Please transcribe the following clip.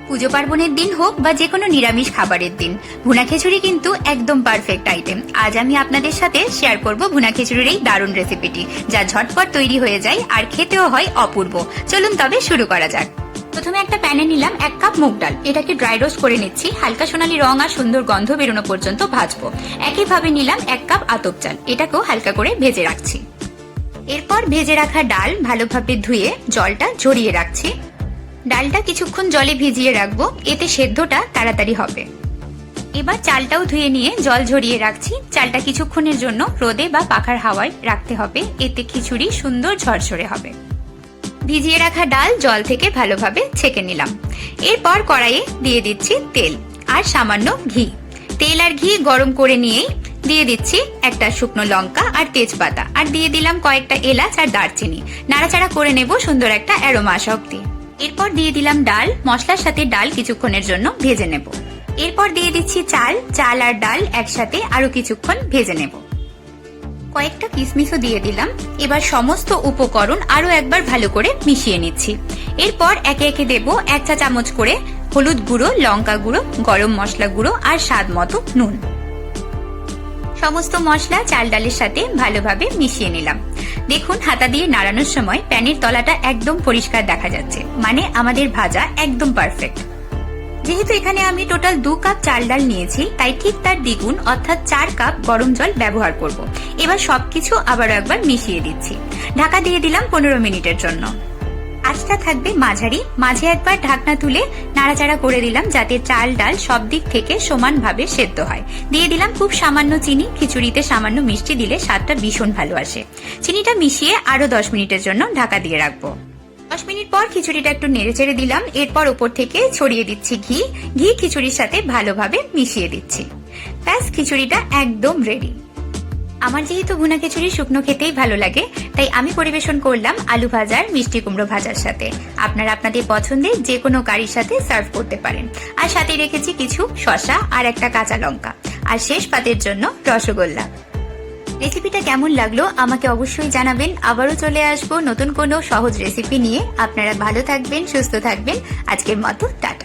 পুজো পার্বণের দিন হোক বা যে কোনো নিরামিষ খাবারের দিন, ভুনা খিচুড়ি কিন্তু একদম পারফেক্ট আইটেম। আজ আমি আপনাদের সাথে শেয়ার করব ভুনা খিচুড়ির এই দারুণ রেসিপিটি, যা ঝটপট তৈরি হয়ে যায় আর খেতেও হয় অপূর্ব। চলুন তবে শুরু করা যাক। প্রথমে একটা প্যানে নিলাম 1 কাপ মুগ ডাল। এটাকে ড্রাই রোস্ট করে নিচ্ছি, হালকা সোনালী রং আর সুন্দর গন্ধ বেরোনো পর্যন্ত ভাজবো। একইভাবে নিলাম 1 কাপ আতপ চাল, এটাকেও হালকা করে ভেজে রাখছি। এরপর ভেজে রাখা ডাল ভালোভাবে ধুয়ে জলটা ঝরিয়ে রাখছি। ডালটা কিছুক্ষণ জলে ভিজিয়ে রাখবো, এতে সেদ্ধটা তাড়াতাড়ি হবে। এবার চালটাও ধুয়ে নিয়ে জল ঝরিয়ে রাখছি। চালটা কিছুক্ষণের জন্য রোদে বা পাখার হাওয়ায় রাখতে হবে, এতে খিচুড়ি সুন্দর ঝরঝরে হবে। ভিজিয়ে রাখা ডাল জল থেকে ভালোভাবে ছেঁকে নিলাম। এরপর কড়াইয়ে দিয়ে দিচ্ছি তেল আর সামান্য ঘি। তেল আর ঘি গরম করে নিয়েই দিয়ে দিচ্ছি একটা শুকনো লঙ্কা আর তেজপাতা, আর দিয়ে দিলাম কয়েকটা এলাচ আর দারচিনি। নাড়াচাড়া করে নেব সুন্দর একটা অ্যারোমা আসা অবধি। এরপর দিয়ে দিলাম ডাল। মশলার সাথে ডাল কিছুক্ষণের জন্য ভেজে নেব। এরপর দিয়ে দিচ্ছি চাল আর ডাল একসাথে আরো কিছুক্ষণ ভেজে নেব। কয়েকটা কিশমিশও দিয়ে দিলাম। এবার সমস্ত উপকরণ আরো একবার ভালো করে মিশিয়ে নিচ্ছি। এরপর একে একে দেব 1 চা চামচ করে হলুদ গুঁড়ো, লঙ্কা গুঁড়ো, গরম মশলা গুঁড়ো আর স্বাদ মতো নুন। সমস্ত মশলা চাল ডালের সাথে ভালোভাবে মিশিয়ে নিলাম। দেখুন, হাতা দিয়ে নাড়ানোর সময় প্যানের তলাটা একদম পরিষ্কার দেখা যাচ্ছে, মানে আমাদের ভাজা একদম পারফেক্ট। যেহেতু এখানে আমি টোটাল 2 কাপ চাল ডাল নিয়েছি, তাই ঠিক তার দ্বিগুণ অর্থাৎ 4 কাপ গরম জল ব্যবহার করব। এবার সবকিছু আবারও একবার মিশিয়ে দিচ্ছি। ঢাকা দিয়ে দিলাম 15 মিনিটের জন্য। আঁচটা থাকবে মাঝারি। মাঝে একবার ঢাকনা তুলে নাড়াচাড়া করে দিলাম, যাতে চাল ডাল সব দিক থেকে সমানভাবে সেদ্ধ হয়। দিয়ে দিলাম খুব সামান্য চিনি। খিচুড়িতে সামান্য মিষ্টি দিলে স্বাদটা ভীষণ ভালো আসে। চিনিটা মিশিয়ে আরো 10 মিনিটের জন্য ঢাকা দিয়ে রাখবো। 10 মিনিট পর খিচুড়িটা একটু নেড়েচেড়ে দিলাম। এরপর ওপর থেকে ছড়িয়ে দিচ্ছি ঘি। খিচুড়ির সাথে ভালোভাবে মিশিয়ে দিচ্ছি। ব্যাস, খিচুড়িটা একদম রেডি। আমার যেহেতু ভুনা খিচুড়ি শুকনো খেতেই ভালো লাগে, তাই আমি পরিবেশন করলাম আলু ভাজার মিষ্টি কুমড়ো ভাজার সাথে। আপনারা আপনাদের পছন্দের যে কোনো কারির সাথে সার্ভ করতে পারেন। আর সাথে রেখেছি কিছু শসা আর একটা কাঁচা লঙ্কা, আর শেষ পাতের জন্য রসগোল্লা। রেসিপিটা কেমন লাগলো আমাকে অবশ্যই জানাবেন। আবারও চলে আসবো নতুন কোনো সহজ রেসিপি নিয়ে। আপনারা ভালো থাকবেন, সুস্থ থাকবেন। আজকের মতো টাটা।